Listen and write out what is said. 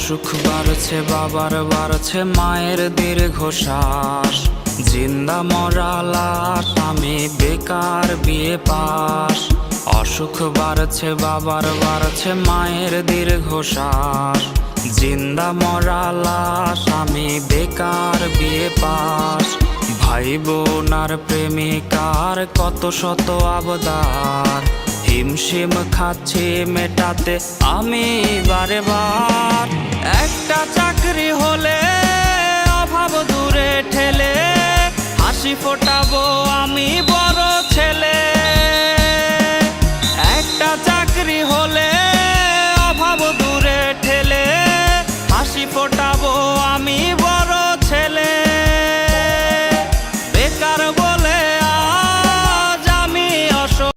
অসুখ বাড়ছে বাবার বাড়ছে মায়ের দীর্ঘশ্বাস, জিন্দা মরা লাশ আমি বেকার বিয়ে পাস। অসুখ বাড়ছে বাবার বাড়ছে মায়ের দীর্ঘশ্বাস, জিন্দা মরা লাশ আমি বেকার বিয়ে পাস। ভাই বোন আর প্রেমিকার কত শত আবদার, হিমশিম খাচ্ছি মেটাতে আমি বারে বার। একটা চাকরি হলে অভাব দূরে ঠেলে, হাসি ফোটাবো আমি বড় ছেলে।